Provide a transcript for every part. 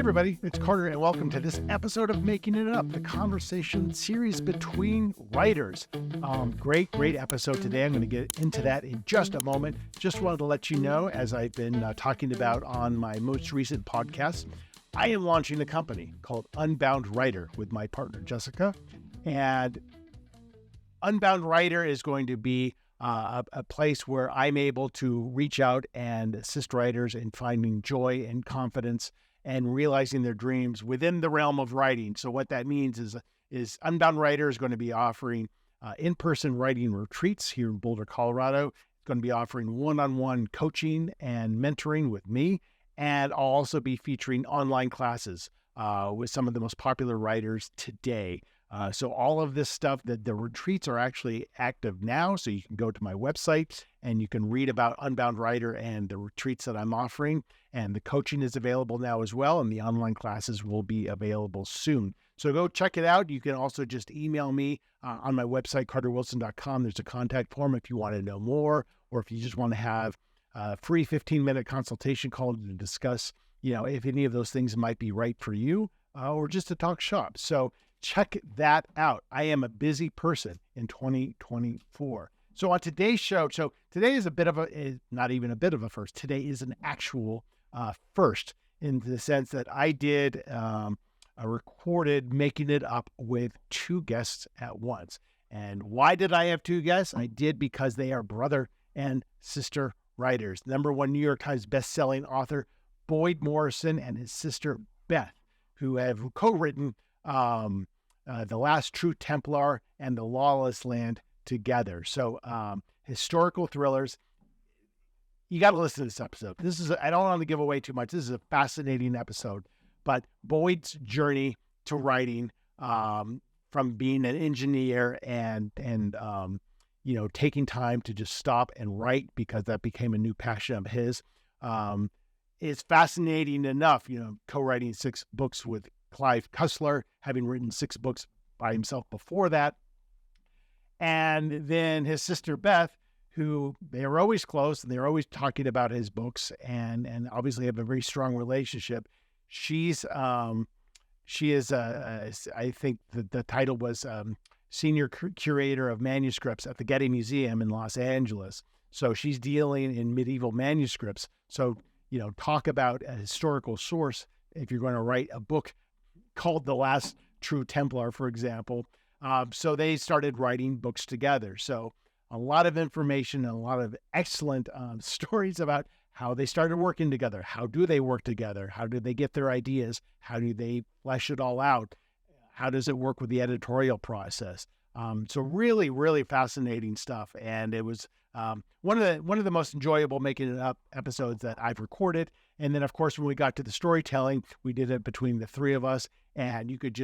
everybody, it's Carter, and welcome to this episode of Making It Up, the conversation series between writers. Great episode today. I'm going to get into that in just a moment. Just wanted to let you know, as I've been talking about on my most recent podcast, I am launching a company called Unbound Writer with my partner, Jessica. And Unbound Writer is going to be a place where I'm able to reach out and assist writers in finding joy and confidence and realizing their dreams within the realm of writing. So what that means is Unbound Writer is going to be offering in-person writing retreats here in Boulder, Colorado. It's going to be offering one-on-one coaching and mentoring with me. And I'll also be featuring online classes with some of the most popular writers today. So all of this stuff, the retreats are actually active now. So you can go to my website and you can read about Unbound Writer and the retreats that I'm offering. And the coaching is available now as well. And the online classes will be available soon. So go check it out. You can also just email me on my website, carterwilson.com. There's a contact form if you want to know more, or if you just want to have a free 15-minute consultation call to discuss, if any of those things might be right for you, or just to talk shop. So check that out. I am a busy person in 2024. So on today's show, today is not even a bit of a first. Today is an actual first, in the sense that I did a recorded Making It Up with two guests at once. And why did I have two guests? I did because they are brother and sister writers. #1 New York Times bestselling author Boyd Morrison and his sister Beth, who have co-written The Last True Templar and The Lawless Land together. So historical thrillers. You got to listen to this episode. I don't want to give away too much. This is a fascinating episode. But Boyd's journey to writing, from being an engineer and taking time to just stop and write because that became a new passion of his, is fascinating enough. Co-writing 6 books with Clive Cussler, having written 6 books by himself before that. And then his sister Beth, who they are always close and they're always talking about his books and obviously have a very strong relationship. She is, I think the title was Senior Curator of Manuscripts at the Getty Museum in Los Angeles. So she's dealing in medieval manuscripts. So, talk about a historical source if you're going to write a book called The Last True Templar, for example. So they started writing books together. So a lot of information and a lot of excellent stories about how they started working together. How do they work together? How do they get their ideas? How do they flesh it all out? How does it work with the editorial process? So really, really fascinating stuff. And it was one of the most enjoyable Making It Up episodes that I've recorded. And then, of course, when we got to the storytelling, we did it between the three of us. And you could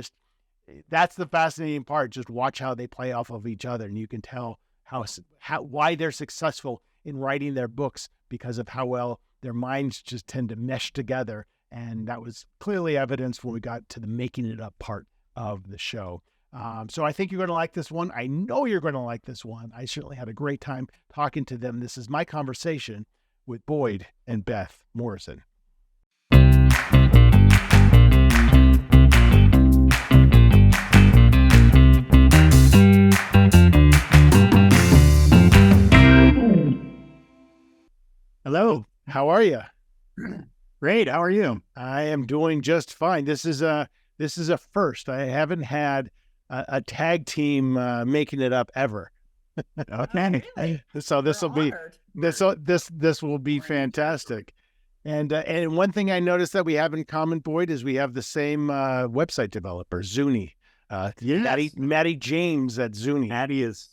that's the fascinating part. Just watch how they play off of each other. And you can tell why they're successful in writing their books, because of how well their minds just tend to mesh together. And that was clearly evidenced when we got to the Making It Up part of the show. So I think you're going to like this one. I know you're going to like this one. I certainly had a great time talking to them. This is my conversation with Boyd and Beth Morrison. Hello, how are you? Great, how are you? I am doing just fine. This is a first. I haven't had a tag team Making It Up ever. Okay. Really? So this will be fantastic. And one thing I noticed that we have in common, Boyd, is we have the same website developer, Zuni. Yes. Maddie James at Zuni. Maddie is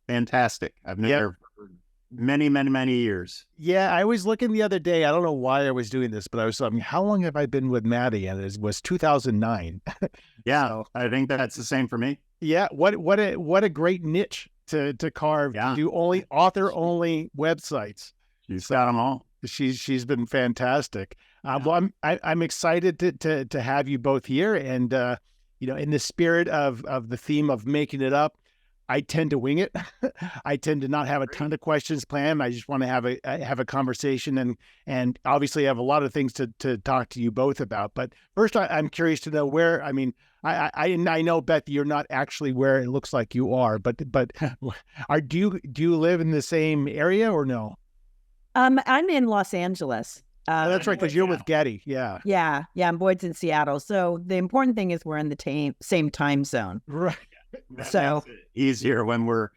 fantastic. I've known her for many years. Yeah, I was looking the other day. I don't know why I was doing this, but I was like, how long have I been with Maddie? And it was 2009. Yeah, so, I think that's the same for me. Yeah, what a great niche to carve. Yeah. To do only author-only websites. She's got them all. She's been fantastic. Well, I'm excited to have you both here, and in the spirit of the theme of Making It Up, I tend to wing it. I tend to not have a ton of questions planned. I just want to have a conversation, and obviously I have a lot of things to talk to you both about. But first, I'm curious to know where. I mean, I know, Beth, you're not actually where it looks like you are, but do you live in the same area or no? I'm in Los Angeles. Oh, that's right, because you're with Getty. Yeah. Yeah. And Boyd's in Seattle. So the important thing is we're in the same time zone. Right. So easier when we're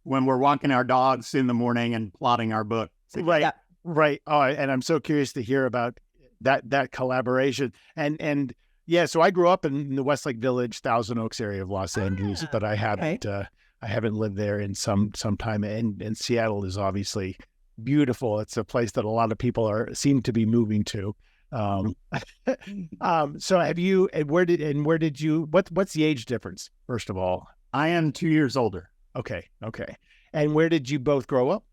walking our dogs in the morning and plotting our book. Right. Yeah. Right. Oh, and I'm so curious to hear about that collaboration. And yeah, so I grew up in the Westlake Village, Thousand Oaks area of Los Angeles, but I haven't lived there in some time. And Seattle is obviously beautiful. It's a place that a lot of people seem to be moving to. So have you, and where did you, what's the age difference, first of all? I am 2 years older. Okay. And where did you both grow up?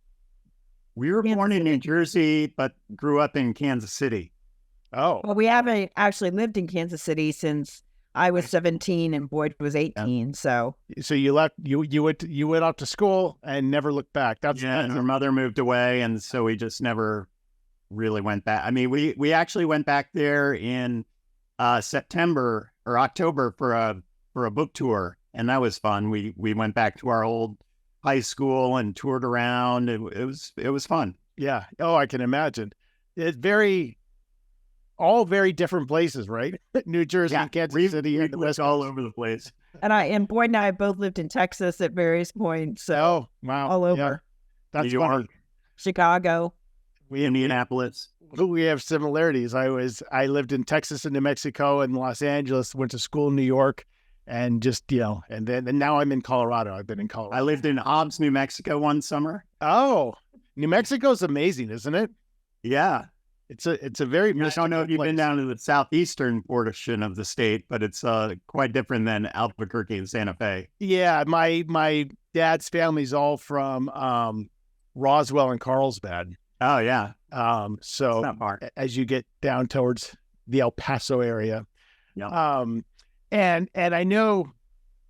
We were born in New Jersey, but grew up in Kansas City. Oh. Well, we haven't actually lived in Kansas City since I was 17 and Boyd was 18. Yeah. So you left, you went off to school and never looked back. And her mother moved away, and so we just never really went back. I mean, we actually went back there in September or October for a book tour, and that was fun. We went back to our old high school and toured around. It was fun. Yeah. Oh, I can imagine. It's all very different places, right? New Jersey, Kansas City, and the West, all over the place. And Boyd and I both lived in Texas at various points. So wow, all over. Yeah. That's New York, funny. Chicago, Indianapolis. We have similarities. I lived in Texas and New Mexico and Los Angeles. Went to school in New York, and just and now I'm in Colorado. I've been in Colorado. I lived in Hobbs, New Mexico one summer. Oh, New Mexico's amazing, isn't it? Yeah. It's a very. I don't know if you've been down to the southeastern portion of the state, but it's quite different than Albuquerque and Santa Fe. Yeah, my dad's family's all from Roswell and Carlsbad. Oh yeah. So not far. As you get down towards the El Paso area. Yeah. And I know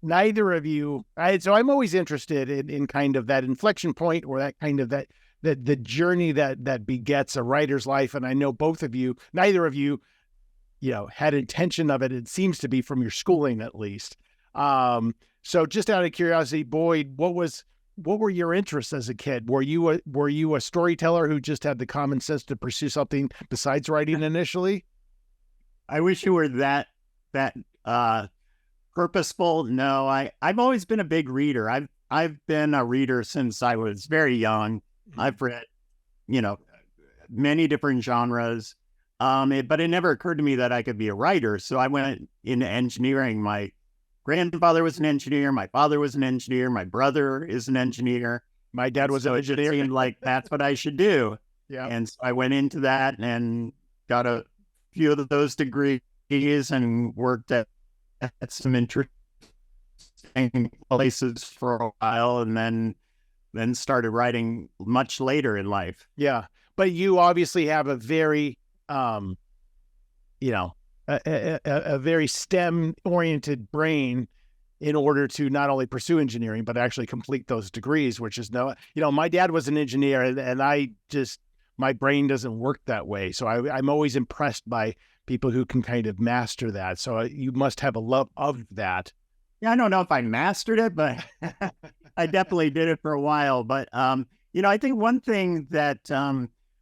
neither of you. So I'm always interested in kind of that inflection point, or that kind of the journey that begets a writer's life. And I know neither of you, had intention of it. It seems to be from your schooling, at least. So just out of curiosity, Boyd, what were your interests as a kid? Were you a storyteller who just had the common sense to pursue something besides writing initially? I wish you were that purposeful. No, I've always been a big reader. I've been a reader since I was very young. I've read, many different genres, but it never occurred to me that I could be a writer. So I went into engineering. My grandfather was an engineer. My father was an engineer. My brother is an engineer. My dad was an engineer. It seemed like that's what I should do. Yeah. And so I went into that and got a few of those degrees and worked at some interesting places for a while, and then started writing much later in life. Yeah. But you obviously have a very, a very STEM-oriented brain in order to not only pursue engineering, but actually complete those degrees, which is my dad was an engineer, and my brain doesn't work that way. So I'm always impressed by people who can kind of master that. So you must have a love of that. Yeah, I don't know if I mastered it, but I definitely did it for a while. But, I think one thing that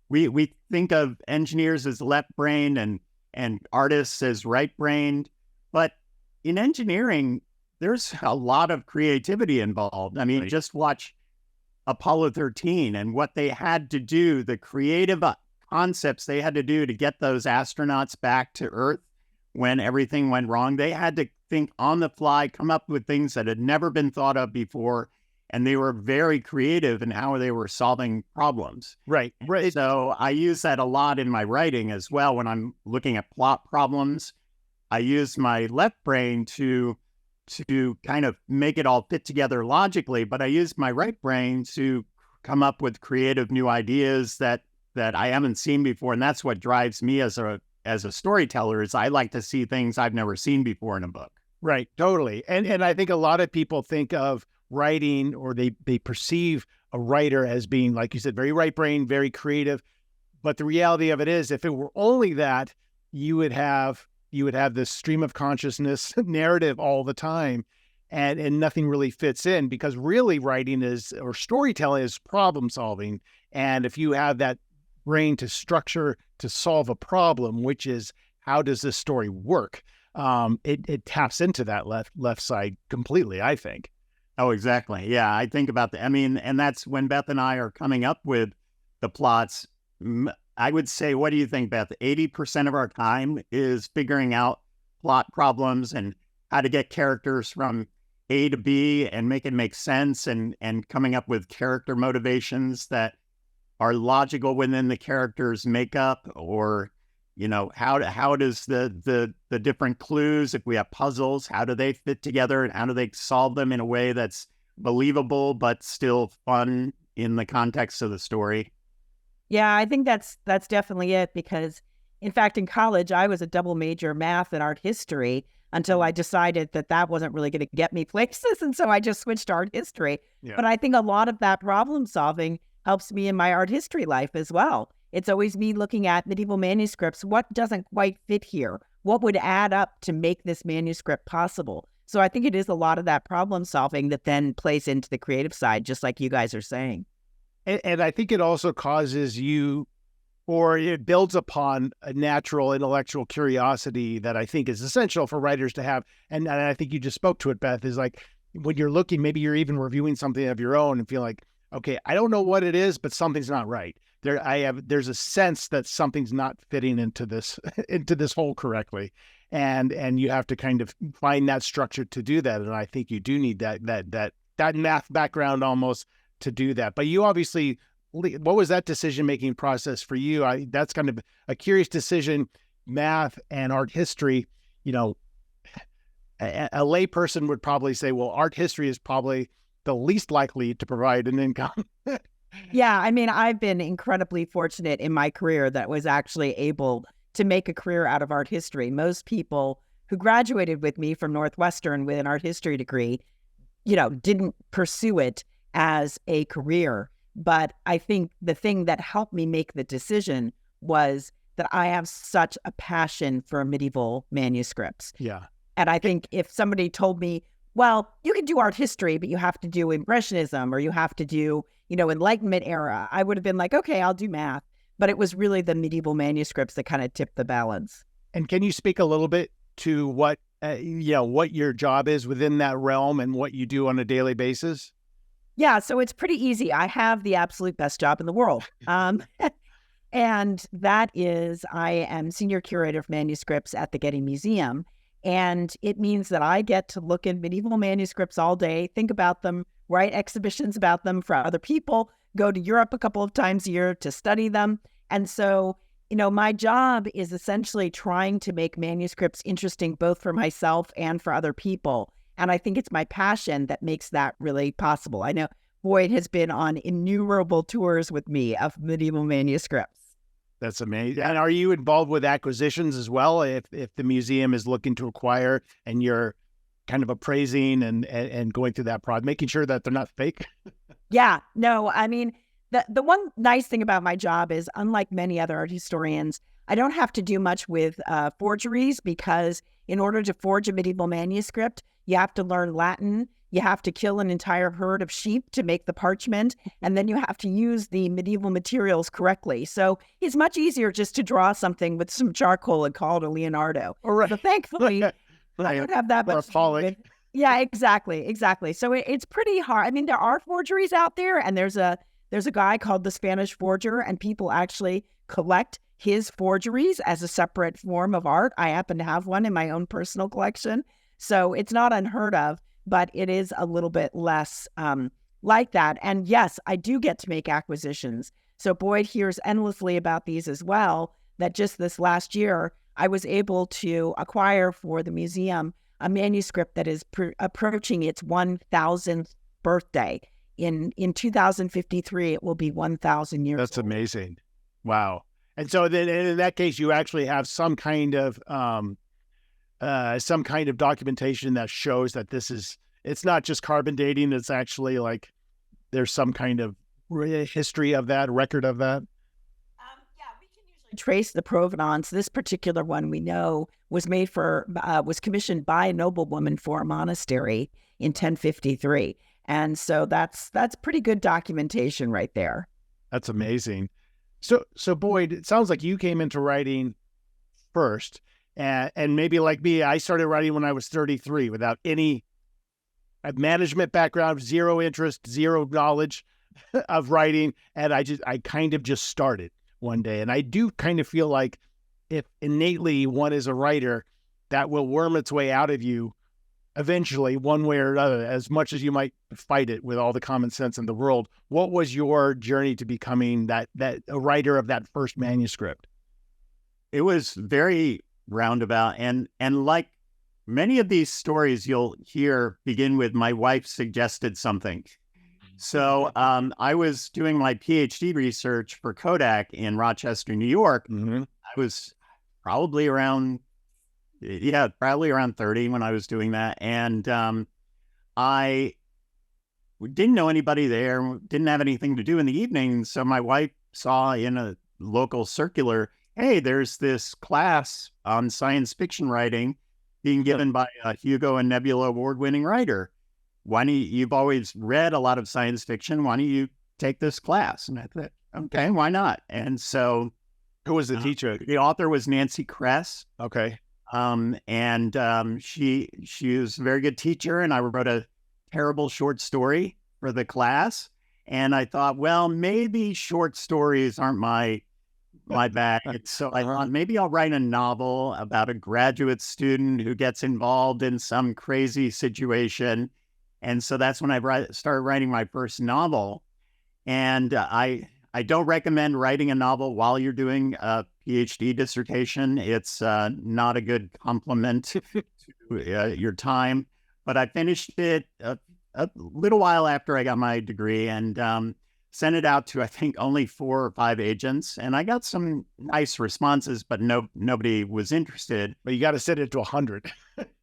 we think of engineers as left-brained and artists as right-brained. But in engineering, there's a lot of creativity involved. I mean, just watch Apollo 13 and what they had to do, the creative concepts they had to do to get those astronauts back to Earth when everything went wrong. They had to think on the fly, come up with things that had never been thought of before. And they were very creative in how they were solving problems. Right. So I use that a lot in my writing as well. When I'm looking at plot problems, I use my left brain to kind of make it all fit together logically, but I use my right brain to come up with creative new ideas that I haven't seen before. And that's what drives me as a storyteller, is I like to see things I've never seen before in a book. Right. Totally. And I think a lot of people think of writing, or they perceive a writer as being, like you said, very right brain, very creative. But the reality of it is, if it were only that, you would have this stream of consciousness narrative all the time, and nothing really fits in, because really writing or storytelling is problem solving. And if you have that brain to structure to solve a problem, which is, how does this story work? It taps into that left side completely, I think. Oh, exactly. Yeah, I think about that. I mean, and that's when Beth and I are coming up with the plots. I would say, what do you think, Beth? 80% of our time is figuring out plot problems and how to get characters from A to B and make it make sense, and coming up with character motivations that are logical within the character's makeup, or, you know, how does the different clues, if we have puzzles, how do they fit together, and how do they solve them in a way that's believable but still fun in the context of the story? Yeah, I think that's definitely it, because in fact, in college, I was a double major, math and art history, until I decided that wasn't really going to get me places. And so I just switched to art history. Yeah. But I think a lot of that problem solving helps me in my art history life as well. It's always me looking at medieval manuscripts. What doesn't quite fit here? What would add up to make this manuscript possible? So I think it is a lot of that problem solving that then plays into the creative side, just like you guys are saying. And I think it also causes you, or it builds upon a natural intellectual curiosity that I think is essential for writers to have. And I think you just spoke to it, Beth, is like, when you're looking, maybe you're even reviewing something of your own and feel like, okay, I don't know what it is, but something's not right. There's a sense that something's not fitting into this whole correctly. And you have to kind of find that structure to do that. And I think you do need that math background almost to do that. But you obviously, what was that decision-making process for you? That's kind of a curious decision, math and art history. You know, a layperson would probably say, well, art history is probably the least likely to provide an income. Yeah, I mean, I've been incredibly fortunate in my career that was actually able to make a career out of art history. Most people who graduated with me from Northwestern with an art history degree, you know, didn't pursue it as a career. But I think the thing that helped me make the decision was that I have such a passion for medieval manuscripts. Yeah. And I think if somebody told me, well, you can do art history, but you have to do Impressionism, or you have to do, you know, Enlightenment era, I would have been like, okay, I'll do math. But it was really the medieval manuscripts that kind of tipped the balance. And can you speak a little bit to what your job is within that realm and what you do on a daily basis? Yeah, so it's pretty easy. I have the absolute best job in the world. And that is, I am Senior Curator of Manuscripts at the Getty Museum. And it means that I get to look at medieval manuscripts all day, think about them, write exhibitions about them for other people, go to Europe a couple of times a year to study them. And so, you know, my job is essentially trying to make manuscripts interesting both for myself and for other people. And I think it's my passion that makes that really possible. I know Boyd has been on innumerable tours with me of medieval manuscripts. That's amazing. And are you involved with acquisitions as well? If the museum is looking to acquire and you're kind of appraising and going through that process, making sure that they're not fake? Yeah, no, I mean, the one nice thing about my job is, unlike many other art historians, I don't have to do much with forgeries, because in order to forge a medieval manuscript, you have to learn Latin. You have to kill an entire herd of sheep to make the parchment, and then you have to use the medieval materials correctly. So it's much easier just to draw something with some charcoal and call it a Leonardo. Right. But thankfully, I don't have that much. Yeah, exactly. So it's pretty hard. I mean, there are forgeries out there, and there's a guy called the Spanish Forger, and people actually collect his forgeries as a separate form of art. I happen to have one in my own personal collection, so it's not unheard of. But it is a little bit less like that. And yes, I do get to make acquisitions. So Boyd hears endlessly about these as well, that just this last year, I was able to acquire for the museum a manuscript that is approaching its 1,000th birthday. In 2053, it will be 1,000 years That's old. Amazing. Wow. And so then in that case, you actually have some kind of documentation that shows that this is it's not just carbon dating. It's actually like there's some kind of history of that, record of that. Yeah, we can usually trace the provenance. This particular one we know was was commissioned by a noblewoman for a monastery in 1053. And so that's pretty good documentation right there. That's amazing. So Boyd, it sounds like you came into writing first, and maybe like me, I started writing when I was 33 without any management background, zero interest, zero knowledge of writing, and I kind of just started one day. And I do kind of feel like if innately one is a writer, that will worm its way out of you eventually, one way or another, as much as you might fight it with all the common sense in the world. What was your journey to becoming that a writer of that first manuscript? It was very roundabout, and like many of these stories you'll hear begin with my wife suggested something. So I was doing my PhD research for Kodak in Rochester, New York. Mm-hmm. I was probably around 30 when I was doing that. And I didn't know anybody there, didn't have anything to do in the evening. So my wife saw in a local circular, hey, there's this class on science fiction writing being given by a Hugo and Nebula award-winning writer. Why don't you've always read a lot of science fiction. Why don't you take this class? And I thought, okay, why not? And so who was the teacher? The author was Nancy Kress. Okay. She was a very good teacher, and I wrote a terrible short story for the class. And I thought, well, maybe short stories aren't my bag. So I thought maybe I'll write a novel about a graduate student who gets involved in some crazy situation. And so that's when I started writing my first novel. And I don't recommend writing a novel while you're doing a PhD dissertation. It's not a good complement to your time. But I finished it a little while after I got my degree, and sent it out to, I think, only 4 or 5 agents. And I got some nice responses, but nobody was interested. But you got to send it to 100.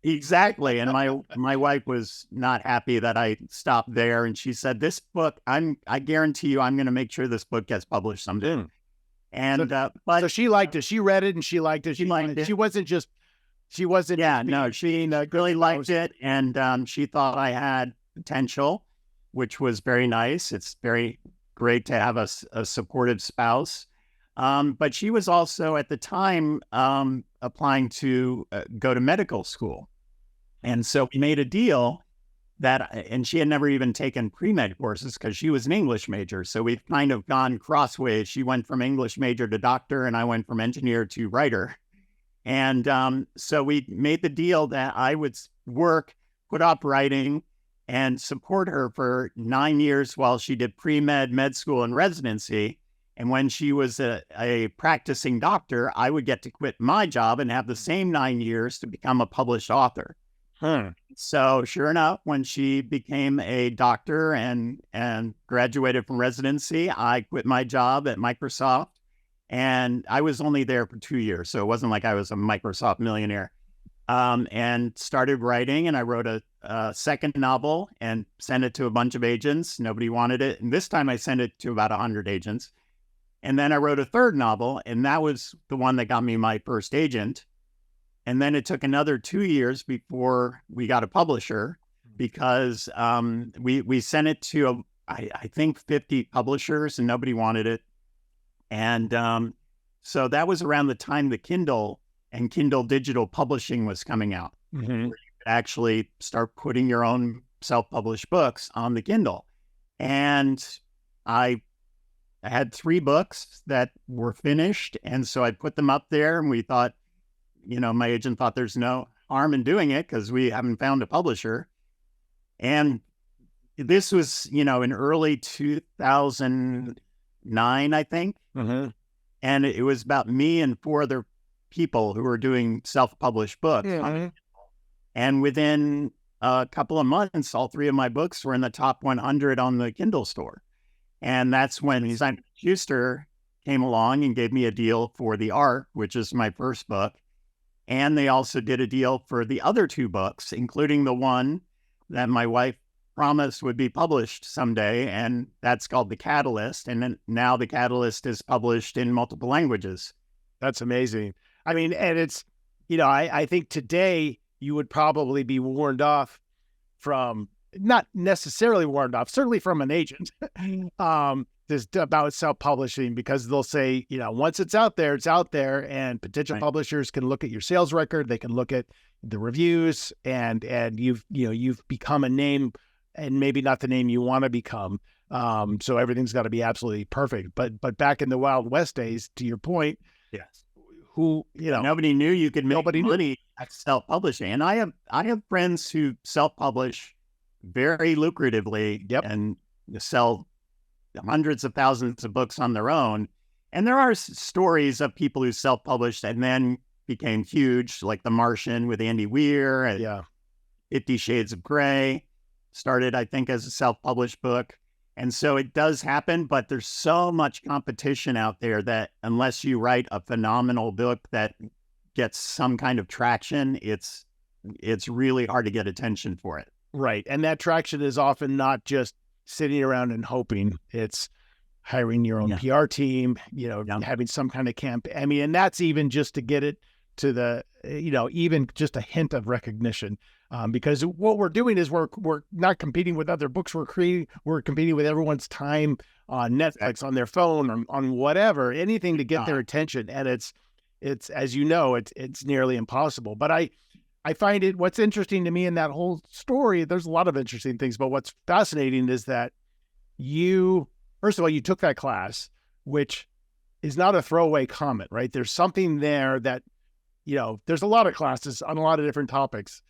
Exactly. And my wife was not happy that I stopped there. And she said, this book, I guarantee you, I'm going to make sure this book gets published someday. And, so she liked it. She read it and she liked it. She liked it. She wasn't. She really liked it. And she thought I had potential, which was very nice. It's very great to have a supportive spouse. But she was also at the time applying to go to medical school. And so we made a deal and she had never even taken pre-med courses because she was an English major. So we've kind of gone crossways. She went from English major to doctor, and I went from engineer to writer. And so we made the deal that I would put off writing, and support her for 9 years while she did pre-med, med school, and residency. And when she was a practicing doctor, I would get to quit my job and have the same 9 years to become a published author. So sure enough, when she became a doctor and graduated from residency, I quit my job at Microsoft. And I was only there for 2 years, so it wasn't like I was a Microsoft millionaire. And started writing, and I wrote a second novel and sent it to a bunch of agents. Nobody wanted it. And this time I sent it to about 100 agents. And then I wrote a third novel, and that was the one that got me my first agent. And then it took another 2 years before we got a publisher, because we sent it to, I think, 50 publishers, and nobody wanted it. And so that was around the time the Kindle and Kindle digital publishing was coming out, where you could actually start putting your own self-published books on the Kindle. And I had 3 books that were finished. And so I put them up there, and we thought, my agent thought there's no harm in doing it because we haven't found a publisher. And this was, in early 2009, I think. And it was about me and 4 other people who were doing self-published books. And within a couple of months, all 3 of my books were in the top 100 on the Kindle store. And that's when Simon & Schuster came along and gave me a deal for The Art, which is my first book. And they also did a deal for the other 2 books, including the one that my wife promised would be published someday, and that's called The Catalyst. And then now The Catalyst is published in multiple languages. That's amazing. I mean, and it's, I think today you would probably be warned off from, not necessarily warned off, certainly from an agent, just about self-publishing, because they'll say, once it's out there, and potential publishers can look at your sales record, they can look at the reviews, and you've become a name, and maybe not the name you want to become. So everything's got to be absolutely perfect. But back in the Wild West days, to your point, yes, nobody knew you could make money at self-publishing. And I have friends who self-publish very lucratively and sell hundreds of thousands of books on their own. And there are stories of people who self-published and then became huge, like The Martian with Andy Weir, and 50 Shades of Grey started, I think, as a self-published book. And so it does happen, but there's so much competition out there that unless you write a phenomenal book that gets some kind of traction, it's really hard to get attention for it. Right. And that traction is often not just sitting around and hoping. It's hiring your own PR team, having some kind of campaign. I mean, and that's even just to get it to the, even just a hint of recognition. Because what we're doing is we're not competing with other books. We're competing with everyone's time on Netflix, on their phone, on whatever, anything to get their attention. And it's as it's nearly impossible. But I find what's interesting to me in that whole story, there's a lot of interesting things, but what's fascinating is that first of all, you took that class, which is not a throwaway comment, right? There's something there that, there's a lot of classes on a lot of different topics.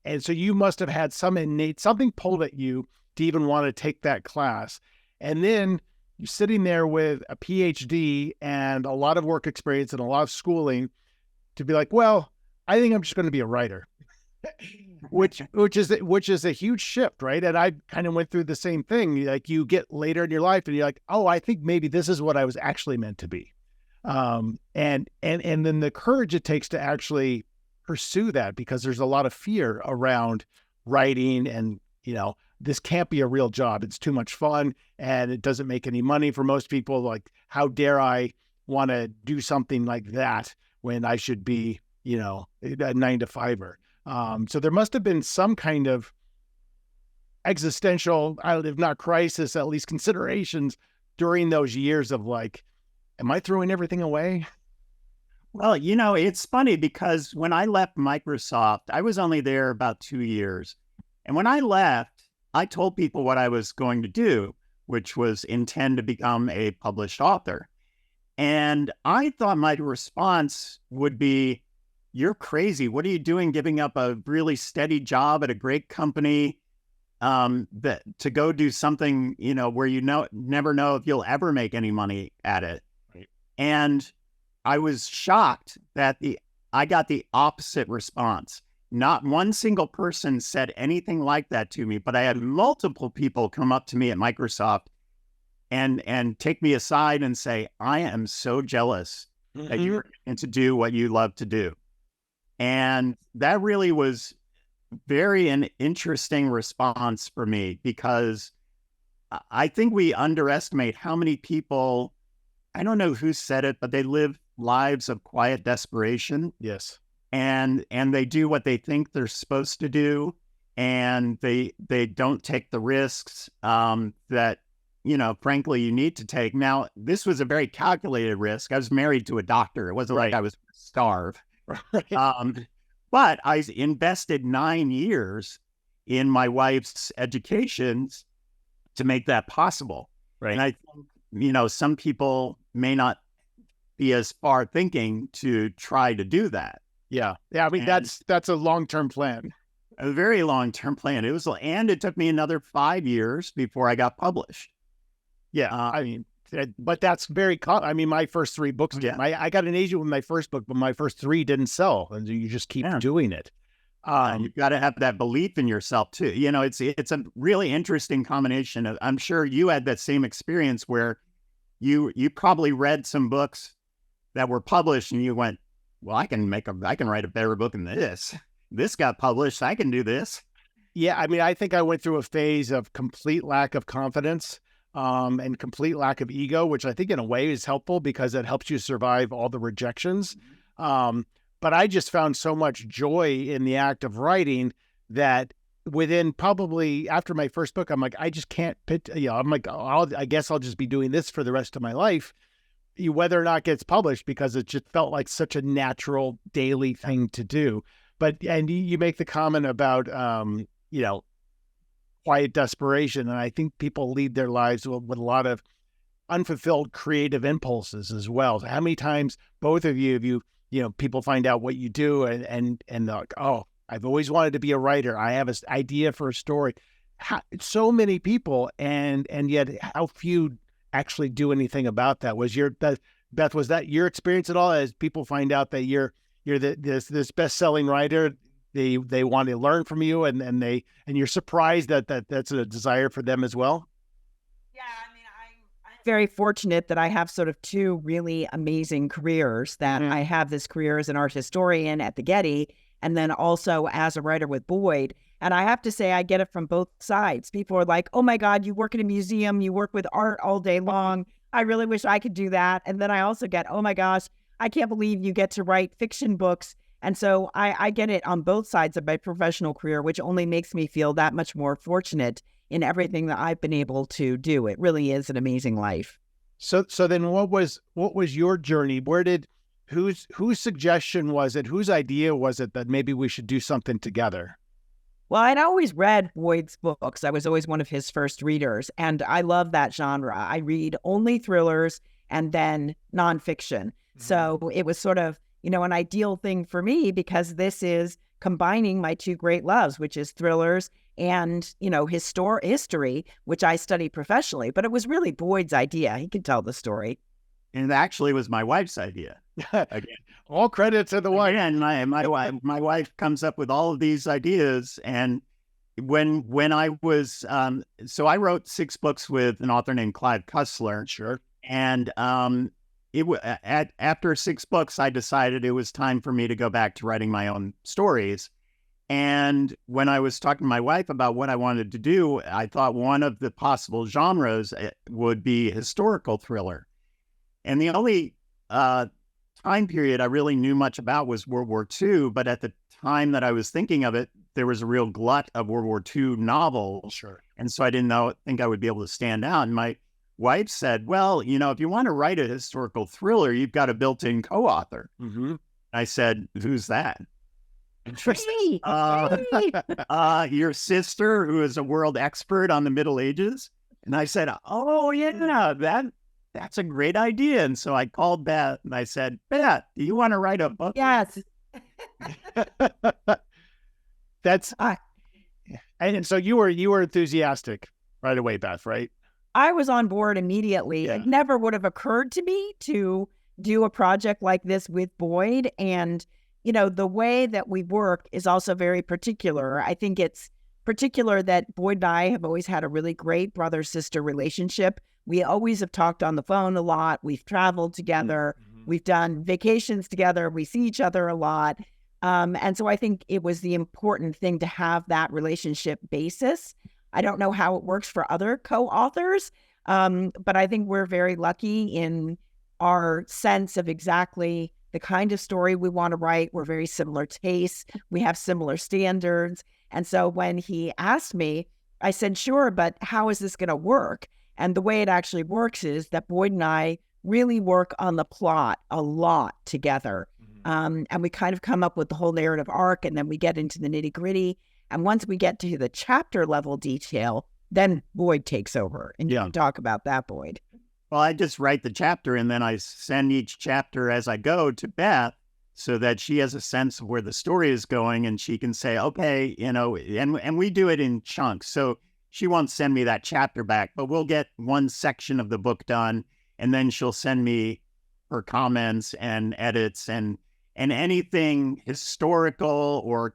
And so you must have had something pulled at you to even want to take that class. And then you're sitting there with a PhD and a lot of work experience and a lot of schooling to be like, well, I think I'm just going to be a writer, which is a huge shift, right? And I kind of went through the same thing. Like, you get later in your life and you're like, oh, I think maybe this is what I was actually meant to be. And then the courage it takes to actually pursue that, because there's a lot of fear around writing, and this can't be a real job. It's too much fun and it doesn't make any money for most people. Like, how dare I want to do something like that when I should be, a 9-to-5-er. So there must have been some kind of existential, if not crisis, at least considerations during those years of like, am I throwing everything away? Well, it's funny because when I left Microsoft, I was only there about 2 years. And when I left, I told people what I was going to do, which was intend to become a published author. And I thought my response would be, you're crazy. What are you doing giving up a really steady job at a great company to go do something, where never know if you'll ever make any money at it. Right. And I was shocked that I got the opposite response. Not one single person said anything like that to me, but I had multiple people come up to me at Microsoft and take me aside and say, I am so jealous that you're going to do what you love to do. And that really was an interesting response for me, because I think we underestimate how many people, I don't know who said it, but they live lives of quiet desperation. Yes. And they do what they think they're supposed to do. And they don't take the risks that, frankly, you need to take. Now, this was a very calculated risk. I was married to a doctor. It wasn't like I was starved. Right. But I invested 9 years in my wife's education to make that possible. Right. And I think, some people may not be as far thinking to try to do that. Yeah. I mean, that's a long-term plan. A very long-term plan. It took me another 5 years before I got published. Yeah. But that's very common. I mean, my first 3 books, I got an agent with my first book, but my first 3 didn't sell. And you just keep doing it. You've got to have that belief in yourself too. It's a really interesting combination. I'm sure you had that same experience where you probably read some books that were published and you went, well, I can write a better book than this. This got published. I can do this. Yeah, I mean, I think I went through a phase of complete lack of confidence and complete lack of ego, which I think in a way is helpful because it helps you survive all the rejections. But I just found so much joy in the act of writing that within probably after my first book, I'm like, I just can't pit, I'm like, I guess I'll just be doing this for the rest of my life, whether or not it gets published, because it just felt like such a natural daily thing to do. And you make the comment about, quiet desperation. And I think people lead their lives with a lot of unfulfilled creative impulses as well. So how many times both of you, people find out what you do and they're like, oh, I've always wanted to be a writer. I have an idea for a story. So many people, and yet how few actually do anything about that. Beth, was that your experience at all? As people find out that you're this best-selling writer, they want to learn from you, and you're surprised that's a desire for them as well. Yeah, I mean, I'm very fortunate that I have sort of two really amazing careers. That I have this career as an art historian at the Getty, and then also as a writer with Boyd. And I have to say, I get it from both sides. People are like, oh my God, you work in a museum, you work with art all day long. I really wish I could do that. And then I also get, oh my gosh, I can't believe you get to write fiction books. And so I get it on both sides of my professional career, which only makes me feel that much more fortunate in everything that I've been able to do. It really is an amazing life. So then what was your journey? Whose suggestion was it? Whose idea was it that maybe we should do something together? Well, I'd always read Boyd's books. I was always one of his first readers, and I love that genre. I read only thrillers and then nonfiction. So it was sort of, an ideal thing for me, because this is combining my two great loves, which is thrillers and, history, which I study professionally. But it was really Boyd's idea. He could tell the story. And it actually was my wife's idea. Again, all credit to the wife. And my wife comes up with all of these ideas. And when I was, so I wrote 6 books with an author named Clive Cussler. Sure. And after 6 books, I decided it was time for me to go back to writing my own stories. And when I was talking to my wife about what I wanted to do, I thought one of the possible genres would be historical thriller. And the only time period I really knew much about was World War II. But at the time that I was thinking of it, there was a real glut of World War II novels. Sure. And so I didn't think I would be able to stand out. And my wife said, well, if you want to write a historical thriller, you've got a built-in co-author. I said, who's that? Hey. Your sister, who is a world expert on the Middle Ages. And I said, oh, yeah, that's a great idea. And so I called Beth and I said, Beth, do you want to write a book? Yes. And so you were enthusiastic right away, Beth, right? I was on board immediately. Yeah. It never would have occurred to me to do a project like this with Boyd. And, the way that we work is also very particular. I think it's particular that Boyd and I have always had a really great brother-sister relationship. We always have talked on the phone a lot. We've traveled together. We've done vacations together. We see each other a lot. And so I think it was the important thing to have that relationship basis. I don't know how it works for other co-authors, but I think we're very lucky in our sense of exactly the kind of story we want to write. We're very similar tastes. We have similar standards. And so when he asked me, I said, sure, but how is this going to work? And the way it actually works is that Boyd and I really work on the plot a lot together. And we kind of come up with the whole narrative arc, and then we get into the nitty-gritty. And once we get to the chapter level detail, then Boyd takes over. And you can talk about that, Boyd. Well, I just write the chapter and then I send each chapter as I go to Beth so that she has a sense of where the story is going and she can say, okay, and we do it in chunks. So she won't send me that chapter back, but we'll get one section of the book done and then she'll send me her comments and edits and anything historical or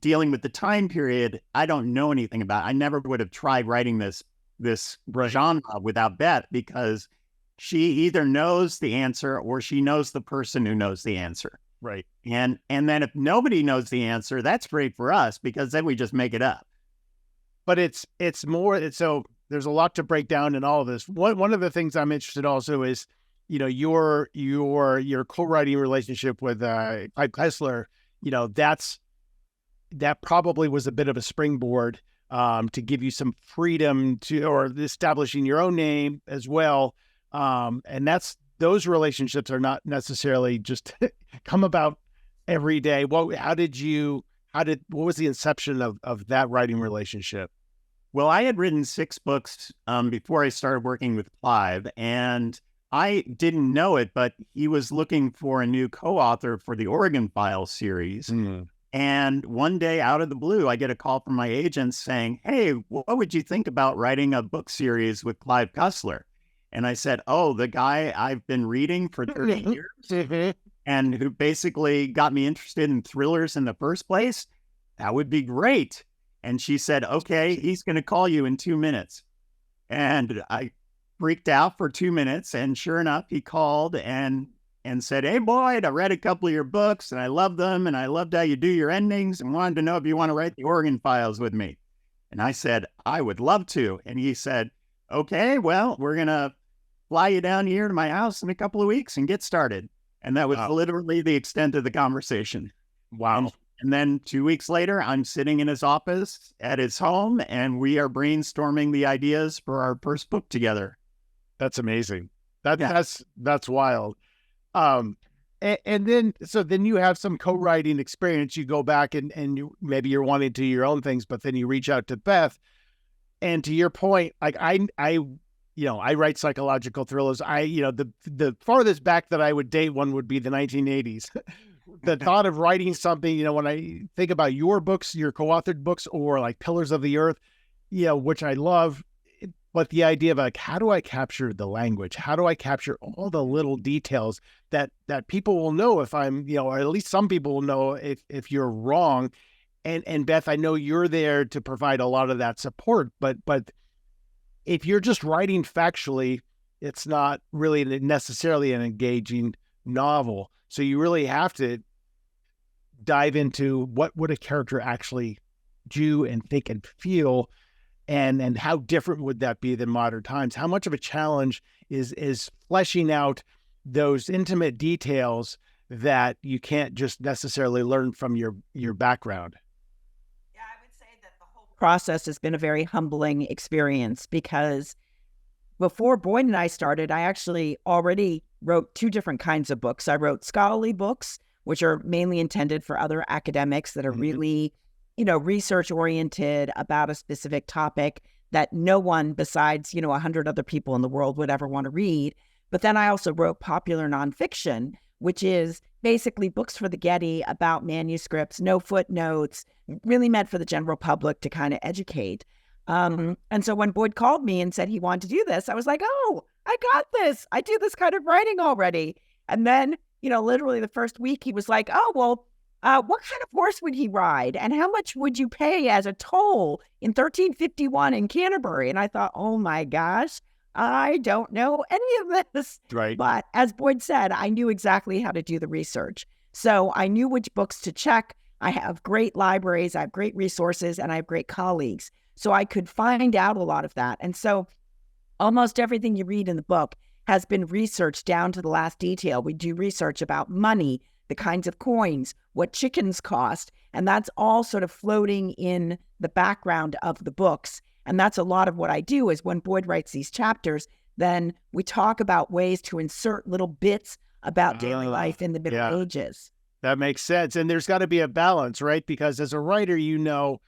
dealing with the time period, I don't know anything about. I never would have tried writing this genre without Beth, because she either knows the answer or she knows the person who knows the answer. Right. And then if nobody knows the answer, that's great for us, because then we just make it up. but it's more. So there's a lot to break down in all of this. One of the things I'm interested also is, your co-writing relationship with Clive Cussler. That probably was a bit of a springboard to give you some freedom or establishing your own name as well. And those relationships are not necessarily just come about every day. What was the inception of that writing relationship? Well, I had written 6 books before I started working with Clive, and I didn't know it, but he was looking for a new co-author for the Oregon Files series. Mm. And one day out of the blue, I get a call from my agent saying, "Hey, what would you think about writing a book series with Clive Cussler?" And I said, "Oh, the guy I've been reading for 30 years and who basically got me interested in thrillers in the first place? That would be great." And she said, "Okay, he's going to call you in 2 minutes." And I freaked out for 2 minutes. And sure enough, he called and said, "Hey, Boyd, I read a couple of your books and I love them. And I loved how you do your endings and wanted to know if you want to write the Oregon Files with me." And I said, "I would love to." And he said, "Okay, well, we're going to fly you down here to my house in a couple of weeks and get started." And that was literally the extent of the conversation. Wow. And then 2 weeks later, I'm sitting in his office at his home, and we are brainstorming the ideas for our first book together. That's amazing. That's wild. And then you have some co-writing experience. You go back and maybe you're wanting to do your own things, but then you reach out to Beth. And to your point, like I write psychological thrillers. The farthest back that I would date one would be the 1980s. The thought of writing something, when I think about your books, your co-authored books, or like Pillars of the Earth, which I love, but the idea of like, how do I capture the language? How do I capture all the little details that people will know if I'm, or at least some people will know if you're wrong. And Beth, I know you're there to provide a lot of that support, but if you're just writing factually, it's not really necessarily an engaging novel. So you really have to dive into what would a character actually do and think and feel, and how different would that be than modern times? How much of a challenge is fleshing out those intimate details that you can't just necessarily learn from your background? Yeah, I would say that the whole process has been a very humbling experience, because before Boyd and I started, I actually already wrote 2 different kinds of books. I wrote scholarly books, which are mainly intended for other academics that are really, research oriented about a specific topic that no one besides, 100 other people in the world would ever want to read. But then I also wrote popular nonfiction, which is basically books for the Getty about manuscripts, no footnotes, really meant for the general public to kind of educate. And so when Boyd called me and said he wanted to do this, I was like, "Oh, I got this. I do this kind of writing already." And then, literally the first week he was like, "Oh, well, what kind of horse would he ride? And how much would you pay as a toll in 1351 in Canterbury?" And I thought, oh my gosh, I don't know any of this. Right. But as Boyd said, I knew exactly how to do the research. So I knew which books to check. I have great libraries, I have great resources, and I have great colleagues. So I could find out a lot of that. And so almost everything you read in the book has been researched down to the last detail. We do research about money, the kinds of coins, what chickens cost, and that's all sort of floating in the background of the books. And that's a lot of what I do is when Boyd writes these chapters, then we talk about ways to insert little bits about daily life in the Middle Ages. That makes sense. And there's got to be a balance, right? Because as a writer, you know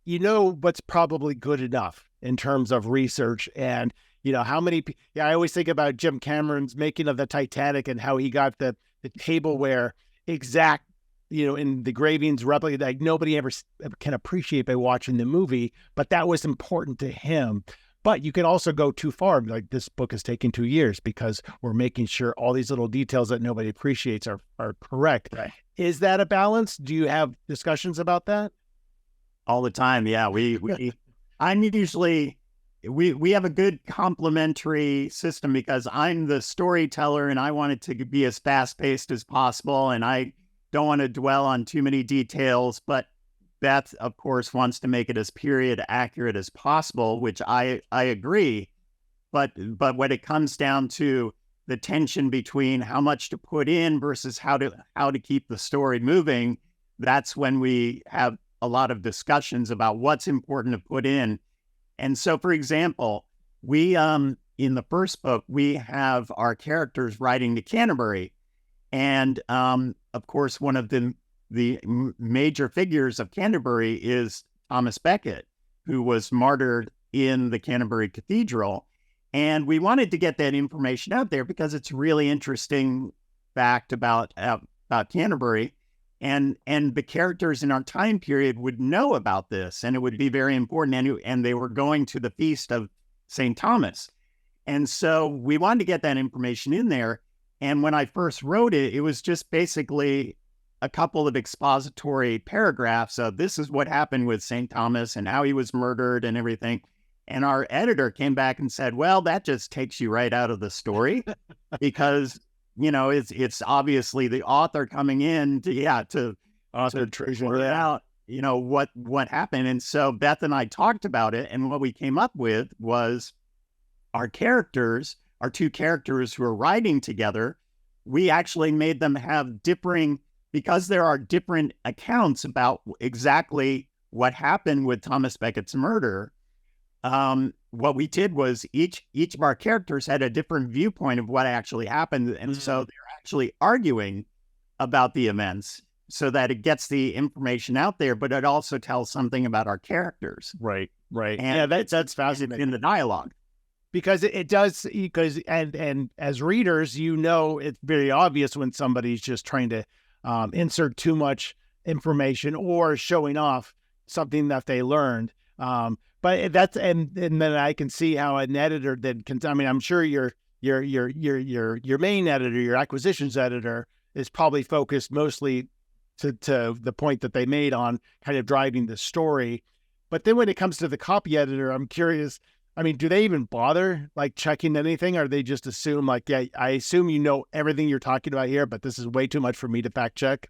what's probably good enough in terms of research. And, how many, I always think about Jim Cameron's making of the Titanic and how he got the tableware exact, in the gravings replica, like nobody ever can appreciate by watching the movie, but that was important to him. But you can also go too far. Like, this book is taking 2 years because we're making sure all these little details that nobody appreciates are correct. Right. Is that a balance? Do you have discussions about that? All the time. Yeah. I'm usually, we have a good complementary system because I'm the storyteller and I want it to be as fast paced as possible. And I don't want to dwell on too many details, but Beth, of course, wants to make it as period accurate as possible, which I agree. But when it comes down to the tension between how much to put in versus how to keep the story moving, that's when we have a lot of discussions about what's important to put in. And so, for example, we in the first book, we have our characters riding to Canterbury. And of course, one of the major figures of Canterbury is Thomas Becket, who was martyred in the Canterbury Cathedral. And we wanted to get that information out there because it's really interesting fact about Canterbury. And the characters in our time period would know about this, and it would be very important. And they were going to the feast of St. Thomas. And so we wanted to get that information in there. And when I first wrote it, it was just basically a couple of expository paragraphs of this is what happened with St. Thomas and how he was murdered and everything. And our editor came back and said, well, that just takes you right out of the story because, it's obviously the author coming in to figure out, what happened. And so Beth and I talked about it. And what we came up with was our two characters who are riding together. We actually made them have because there are different accounts about exactly what happened with Thomas Becket's murder. What we did was each of our characters had a different viewpoint of what actually happened. And so they're actually arguing about the events so that it gets the information out there, but it also tells something about our characters. Right. And that's fascinating in the dialogue. Because it does, and as readers, it's very obvious when somebody's just trying to insert too much information or showing off something that they learned. But that's and then I can see how an editor then can. I mean, I'm sure your main editor, your acquisitions editor, is probably focused mostly to the point that they made on kind of driving the story. But then when it comes to the copy editor, I'm curious. I mean, do they even bother checking anything, or they just assume yeah, I assume everything you're talking about here, but this is way too much for me to fact check?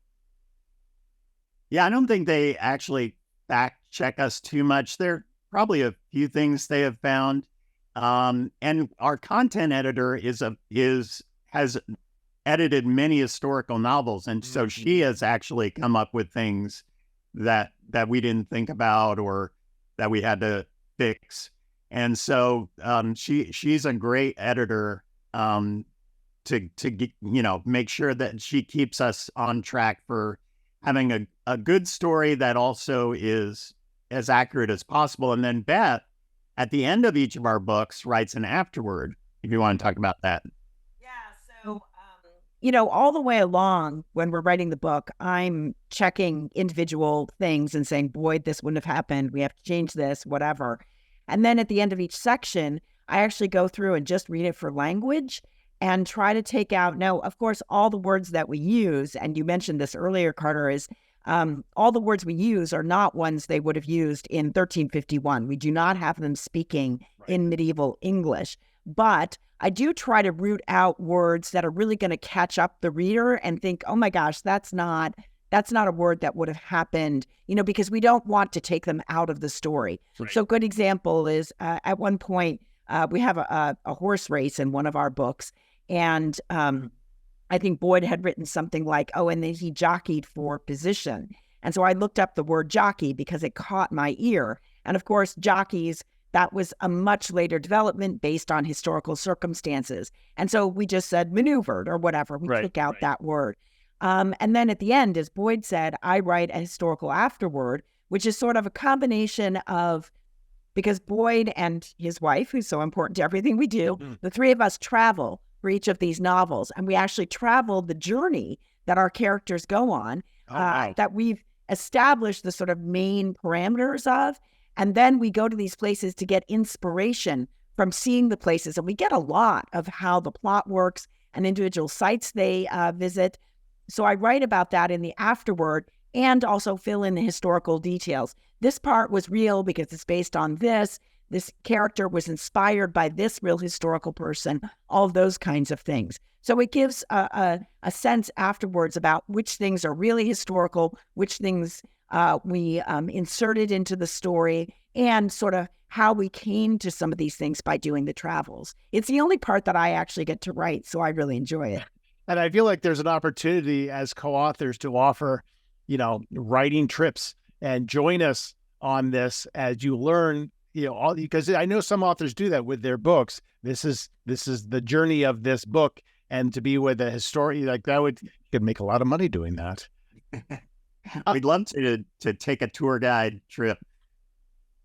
Yeah, I don't think they actually fact check us too much. There probably a few things they have found. And our content editor has edited many historical novels. And so she has actually come up with things that we didn't think about or that we had to fix. And so she's a great editor to make sure that she keeps us on track for having a good story that also is as accurate as possible. And then Beth, at the end of each of our books, writes an afterword, if you want to talk about that. Yeah, so, all the way along when we're writing the book, I'm checking individual things and saying, Boyd, this wouldn't have happened. We have to change this, whatever. And then at the end of each section, I actually go through and just read it for language and try to take out, now, of course, all the words that we use, and you mentioned this earlier, Carter, is all the words we use are not ones they would have used in 1351. We do not have them speaking in medieval English. But I do try to root out words that are really going to catch up the reader and think, oh my gosh, that's not a word that would have happened, because we don't want to take them out of the story. Right. So a good example is at one point, we have a horse race in one of our books. And I think Boyd had written something like, and then he jockeyed for position. And so I looked up the word jockey because it caught my ear. And of course, jockeys, that was a much later development based on historical circumstances. And so we just said maneuvered or whatever. We took out that word. And then at the end, as Boyd said, I write a historical afterword, which is sort of a combination of, because Boyd and his wife, who's so important to everything we do, the three of us travel for each of these novels. And we actually travel the journey that our characters go on, that we've established the sort of main parameters of. And then we go to these places to get inspiration from seeing the places. And we get a lot of how the plot works and individual sites they visit. So I write about that in the afterword and also fill in the historical details. This part was real because it's based on this. This character was inspired by this real historical person, all of those kinds of things. So it gives a sense afterwards about which things are really historical, which things we inserted into the story, and sort of how we came to some of these things by doing the travels. It's the only part that I actually get to write, so I really enjoy it. And I feel like there's an opportunity as co-authors to offer, writing trips and join us on this as you learn, all, because I know some authors do that with their books. This is the journey of this book, and to be with a historian like that you could make a lot of money doing that. We'd love to take a tour guide trip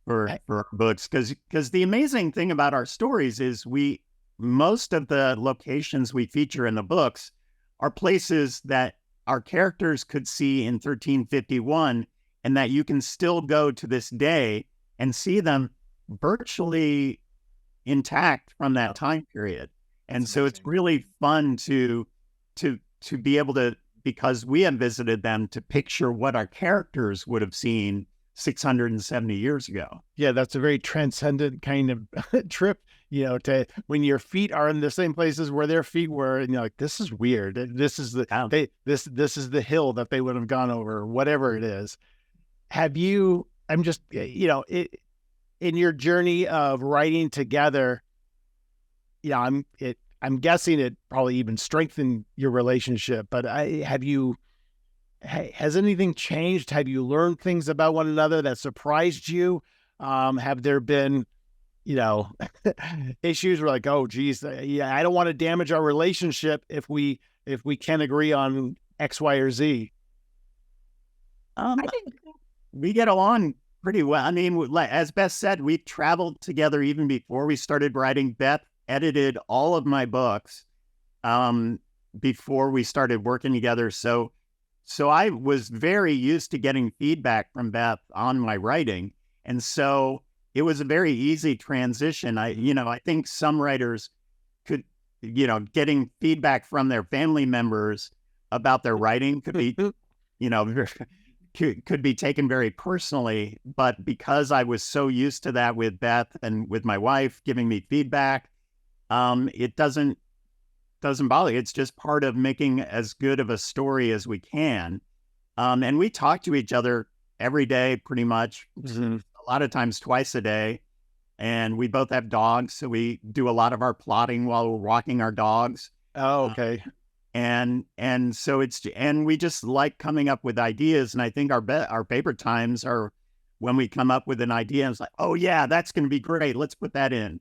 for our books, because the amazing thing about our stories is most of the locations we feature in the books are places that our characters could see in 1351, and that you can still go to this day and see them virtually intact from that time period. And so it's really fun to be able to, because we have visited them, to picture what our characters would have seen 670 years ago. Yeah, that's a very transcendent kind of trip, to when your feet are in the same places where their feet were, and you're like, this is weird. This is this is the hill that they would have gone over, or whatever it is. Have you, I'm just, in your journey of writing together, I'm guessing it probably even strengthened your relationship, but has anything changed? Have you learned things about one another that surprised you? Have there been, issues where like, oh geez, I don't want to damage our relationship if we can't agree on X, Y, or Z? I think we get along pretty well. I mean, as Beth said, we traveled together even before we started writing. Beth edited all of my books before we started working together. So I was very used to getting feedback from Beth on my writing. And so it was a very easy transition. I think some writers could, getting feedback from their family members about their writing could be, could be taken very personally. But because I was so used to that with Beth and with my wife giving me feedback, it doesn't bother you. It's just part of making as good of a story as we can. And we talk to each other every day, pretty much. Mm-hmm. A lot of times twice a day. And we both have dogs, so we do a lot of our plotting while we're walking our dogs. Oh, okay. And so we just like coming up with ideas. And I think our favorite times are when we come up with an idea and it's like, oh yeah, that's going to be great. Let's put that in.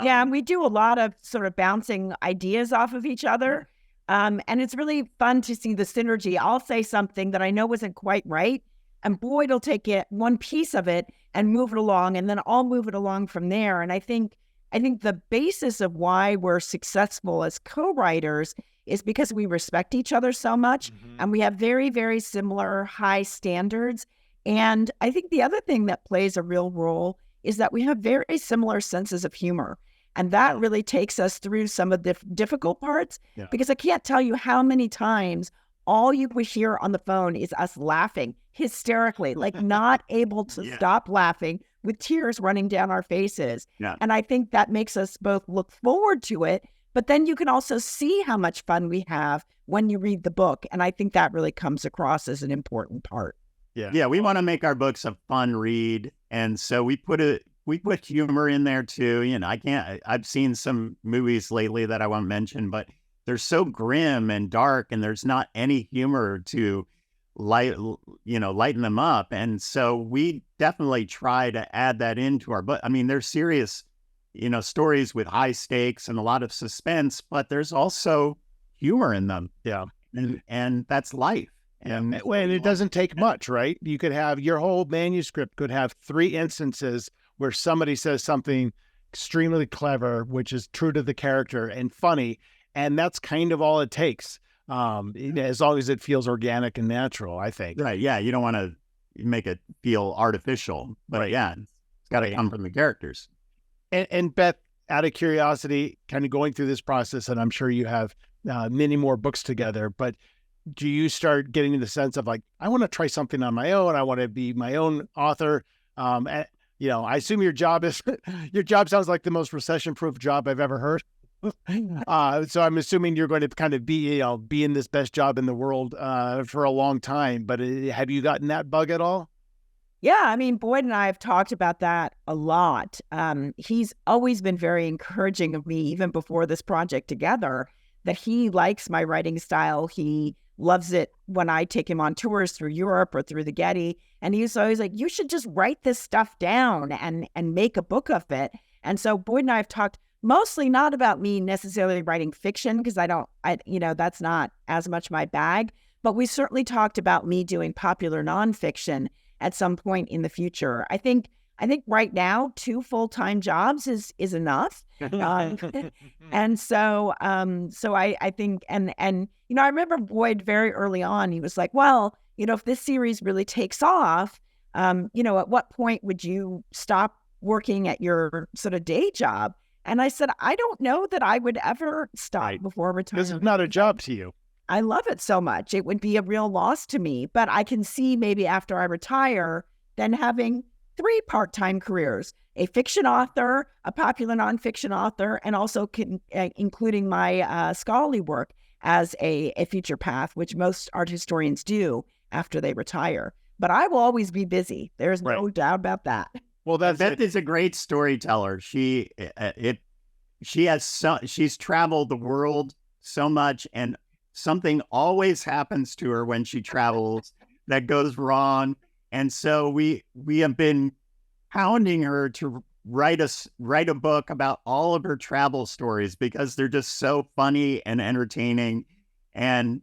Yeah, and we do a lot of sort of bouncing ideas off of each other. And it's really fun to see the synergy. I'll say something that I know wasn't quite right, and Boyd will take one piece of it and move it along, and then I'll move it along from there. And I think the basis of why we're successful as co-writers is because we respect each other so much, mm-hmm. and we have very, very similar high standards. And I think the other thing that plays a real role is that we have very similar senses of humor. And that really takes us through some of the difficult parts, because I can't tell you how many times all you would hear on the phone is us laughing hysterically, like not able to stop laughing with tears running down our faces. Yeah. And I think that makes us both look forward to it, but then you can also see how much fun we have when you read the book. And I think that really comes across as an important part. Yeah, we want to make our books a fun read. And so we put humor in there too. I've seen some movies lately that I won't mention, but they're so grim and dark, and there's not any humor to lighten them up. And so we definitely try to add that into our book. I mean, there's serious, stories with high stakes and a lot of suspense, but there's also humor in them. Yeah. And that's life. And it doesn't take much, right? You could have your whole manuscript could have 3 instances where somebody says something extremely clever, which is true to the character and funny. And that's kind of all it takes, as long as it feels organic and natural, I think. Right. Yeah. You don't want to make it feel artificial, but it's got to come from the characters. And Beth, out of curiosity, kind of going through this process, and I'm sure you have many more books together, but do you start getting the sense of like, I want to try something on my own. I want to be my own author. I assume your job sounds like the most recession-proof job I've ever heard. So I'm assuming you're going to kind of be in this best job in the world for a long time. But have you gotten that bug at all? Yeah, I mean, Boyd and I have talked about that a lot. He's always been very encouraging of me, even before this project together, that he likes my writing style. He loves it when I take him on tours through Europe or through the Getty. And he's always like, you should just write this stuff down and make a book of it. And so Boyd and I have talked mostly not about me necessarily writing fiction, because that's not as much my bag, but we certainly talked about me doing popular nonfiction at some point in the future. I think right now 2 full-time jobs is enough. And so I think, and I remember Boyd very early on, he was like, well, if this series really takes off, at what point would you stop working at your sort of day job? And I said, I don't know that I would ever stop before retirement. This is not a job to you. I love it so much. It would be a real loss to me, but I can see maybe after I retire, then having 3 part-time careers: a fiction author, a popular nonfiction author, and also including my scholarly work as a future path, which most art historians do after they retire. But I will always be busy. There's no doubt about that. Well, Beth is a great storyteller. She's traveled the world so much, and something always happens to her when she travels that goes wrong. And so we have been hounding her to write a book about all of her travel stories, because they're just so funny and entertaining. And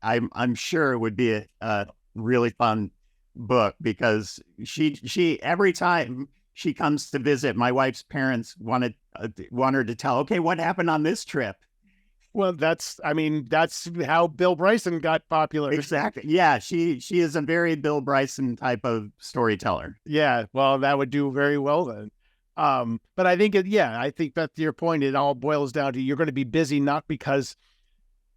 I'm sure it would be a really fun book, because she every time she comes to visit, my wife's parents want her to tell, okay, what happened on this trip? Well, that's how Bill Bryson got popular. Exactly. Yeah, she is a very Bill Bryson type of storyteller. Yeah, well, that would do very well then. But I think Beth, to your point, it all boils down to you're going to be busy, not because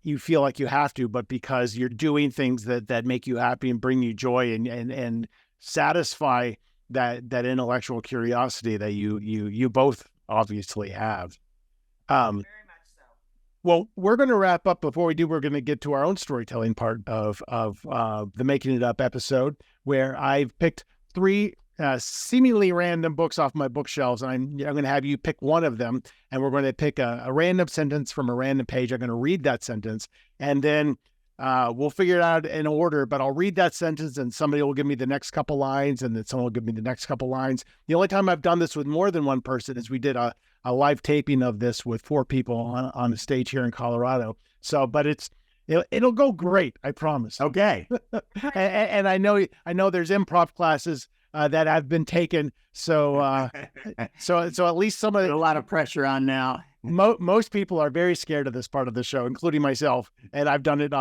you feel like you have to, but because you're doing things that make you happy and bring you joy and satisfy that intellectual curiosity that you both obviously have. Well, we're going to wrap up. Before we do, we're going to get to our own storytelling part of the Making It Up episode, where I've picked 3 seemingly random books off my bookshelves, and I'm going to have you pick one of them, and we're going to pick a random sentence from a random page. I'm going to read that sentence, and then we'll figure it out in order, but I'll read that sentence, and somebody will give me the next couple lines, and then someone will give me the next couple lines. The only time I've done this with more than one person is we did a live taping of this with 4 people on a stage here in Colorado. So, but it'll go great, I promise. Okay. and I know there's improv classes that have been taken. So, so at least some of a lot of pressure on now. Most people are very scared of this part of the show, including myself, and I've done it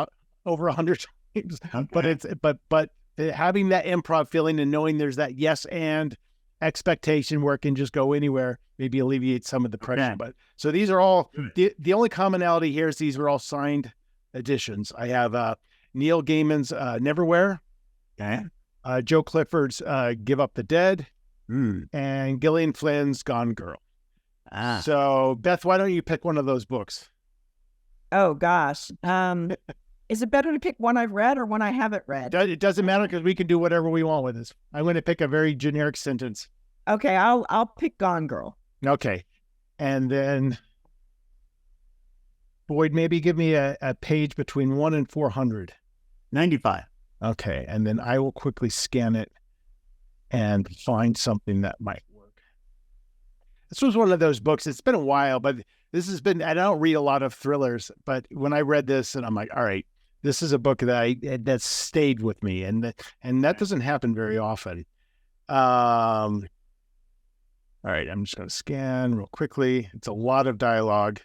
over 100 times. Okay. But having that improv feeling and knowing there's that yes and expectation where it can just go anywhere maybe alleviate some of the pressure. Okay. But so these are all the only commonality here is these are all signed editions. I have Neil Gaiman's Neverwhere, Joe Clifford's Give Up the Dead, and Gillian Flynn's Gone Girl. So Beth, why don't you pick one of those books? Oh gosh. Is it better to pick one I've read or one I haven't read? It doesn't matter, because we can do whatever we want with this. I'm going to pick a very generic sentence. Okay, I'll pick Gone Girl. Okay. And then Boyd, maybe give me a page between 1 and 400. 95. Okay. And then I will quickly scan it and find something that might work. This was one of those books. It's been a while, but I don't read a lot of thrillers, but when I read this and I'm like, all right, this is a book that stayed with me. And that doesn't happen very often. All right, I'm just going to scan real quickly. It's a lot of dialogue.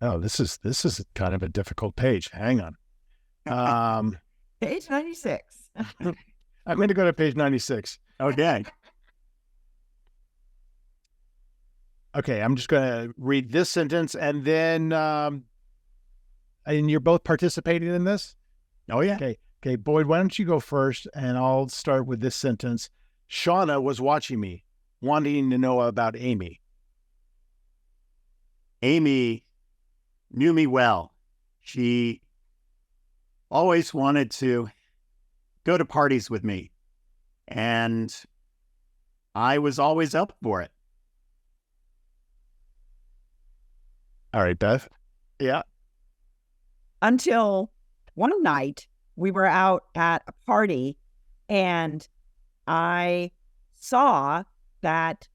Oh, this is kind of a difficult page. Hang on. Page 96. I'm going to go to page 96. Okay. Okay, I'm just going to read this sentence, and then, and you're both participating in this? Oh, yeah. Okay, Boyd, why don't you go first, and I'll start with this sentence. Shauna was watching me, wanting to know about Amy. Amy knew me well. She always wanted to go to parties with me, and I was always up for it. All right, Beth. Yeah. Until one night we were out at a party and I saw that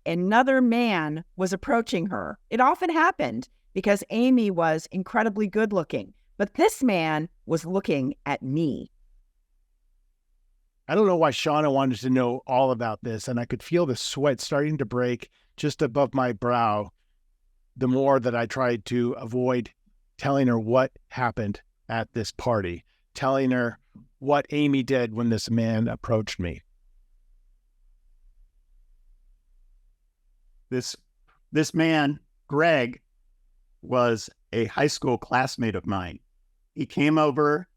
another man was approaching her. It often happened because Amy was incredibly good looking, but this man was looking at me. I don't know why Shauna wanted to know all about this, and I could feel the sweat starting to break just above my brow the more that I tried to avoid telling her what happened at this party, telling her what Amy did when this man approached me. This man, Greg, was a high school classmate of mine. He came over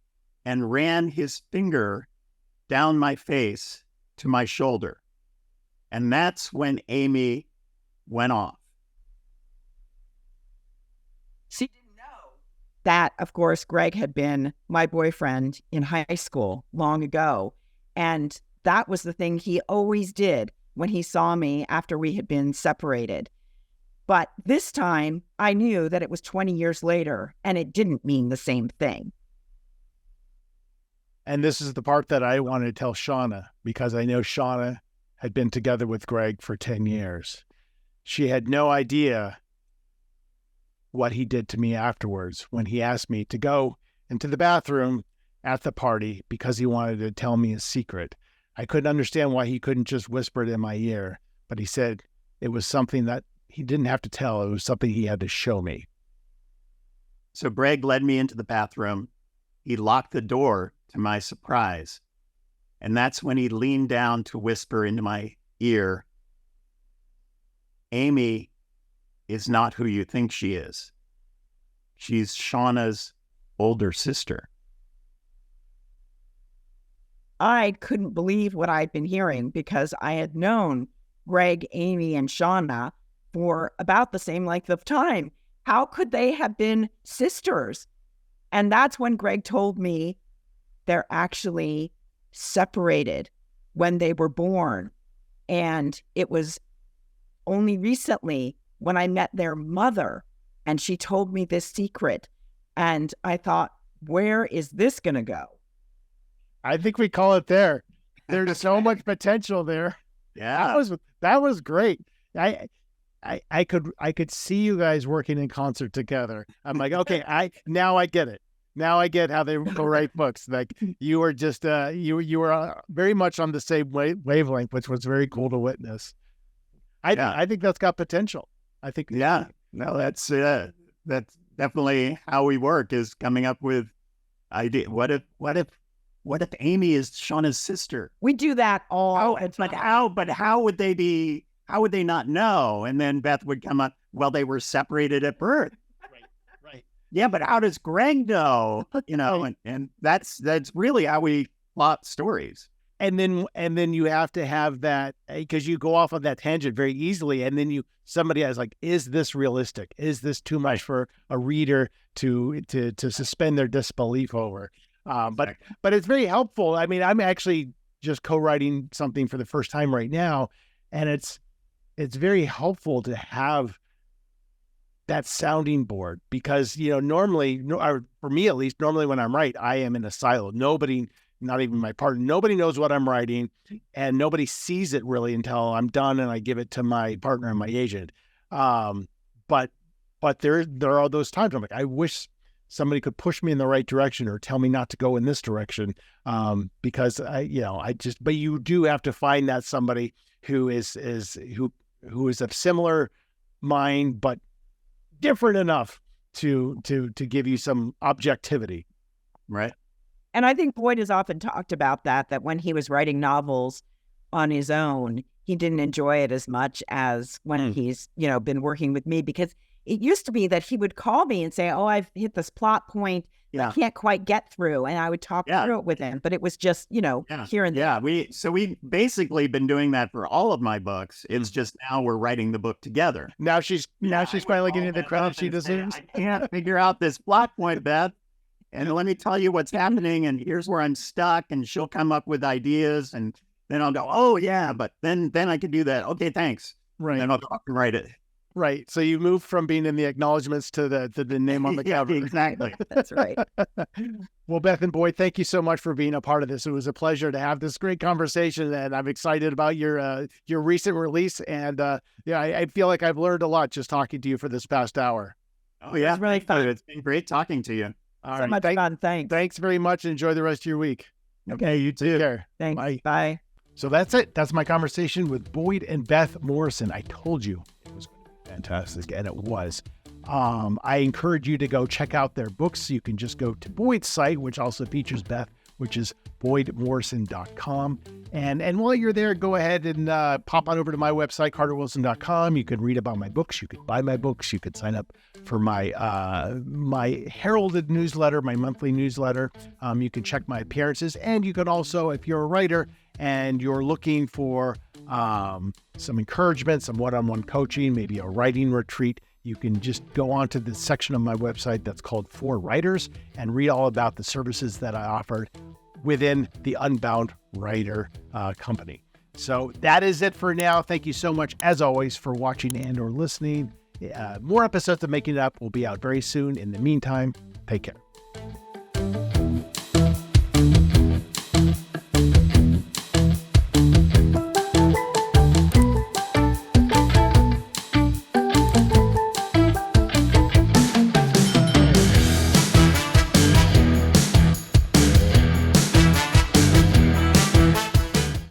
and ran his finger down my face to my shoulder. And that's when Amy went off. She didn't know that, of course, Greg had been my boyfriend in high school long ago. And that was the thing he always did when he saw me after we had been separated. But this time I knew that it was 20 years later and it didn't mean the same thing. And this is the part that I wanted to tell Shauna, because I know Shauna had been together with Greg for 10 years. She had no idea what he did to me afterwards when he asked me to go into the bathroom at the party because he wanted to tell me a secret. I couldn't understand why he couldn't just whisper it in my ear, but he said it was something that he didn't have to tell. It was something he had to show me. So Greg led me into the bathroom. He locked the door to my surprise. And that's when he leaned down to whisper into my ear, Amy is not who you think she is. She's Shauna's older sister. I couldn't believe what I'd been hearing because I had known Greg, Amy, and Shauna for about the same length of time. How could they have been sisters? And that's when Greg told me they're actually separated when they were born. And it was only recently when I met their mother and she told me this secret. And I thought, where is this going to go? I think we call it there. There's so much potential there. Yeah. That was great. I could see you guys working in concert together. I'm like, okay, now I get it. Now I get how they write books. Like you were just you were very much on the same wavelength, which was very cool to witness. I think that's got potential. I think that's definitely how we work, is coming up with idea. What if Amy is Shauna's sister? We do that all. But how would they be? How would they not know? And then Beth would come up. Well, they were separated at birth. Right. Yeah, but how does Greg know? You know, and that's really how we plot stories. And then you have to have that, because you go off on that tangent very easily. And then somebody is like, is this realistic? Is this too much for a reader to suspend their disbelief over? But it's very helpful. I mean, I'm actually just co-writing something for the first time right now, and it's very helpful to have that sounding board, because normally, for me at least, normally when I'm writing, I am in a silo. Nobody, not even my partner, nobody knows what I'm writing, and nobody sees it really until I'm done and I give it to my partner and my agent. But there are those times I'm like, I wish somebody could push me in the right direction or tell me not to go in this direction. Because but you do have to find that somebody who is of similar mind, but different enough to give you some objectivity. Right. And I think Boyd has often talked about that when he was writing novels on his own, he didn't enjoy it as much as when he's, been working with me, because it used to be that he would call me and say, oh, I've hit this plot point. I can't quite get through. And I would talk through it with him, but it was just, here and there. We basically been doing that for all of my books. It's just now we're writing the book together. Now she's finally getting the credit she deserves. I can't figure out this plot point, Beth. And let me tell you what's happening. And here's where I'm stuck. And she'll come up with ideas. And then I'll go, oh yeah, but then I can do that. Okay, thanks. Right. And then I'll go and write it. Right. So you moved from being in the acknowledgments to the name on the cover. Exactly. That's right. Well, Beth and Boyd, thank you so much for being a part of this. It was a pleasure to have this great conversation, and I'm excited about your recent release. And I feel like I've learned a lot just talking to you for this past hour. Oh yeah, it was really fun. It's been great talking to you. All so right. much fun. Thanks. Thanks very much. Enjoy the rest of your week. Okay, you too. Take care. Thanks. Bye. Bye. So that's it. That's my conversation with Boyd and Beth Morrison. I told you it was going to be fantastic, and it was. I encourage you to go check out their books. You can just go to Boyd's site, which also features Beth, which is boydmorrison.com. And while you're there, go ahead and pop on over to my website, carterwilson.com. You can read about my books. You could buy my books. You could sign up for my heralded newsletter, my monthly newsletter. You can check my appearances. And you can also, if you're a writer and you're looking for some encouragement, some one-on-one coaching, maybe a writing retreat, you can just go onto the section of my website that's called For Writers and read all about the services that I offered within the Unbound Writer company. So that is it for now. Thank you so much, as always, for watching and or listening. More episodes of Making It Up will be out very soon. In the meantime, take care.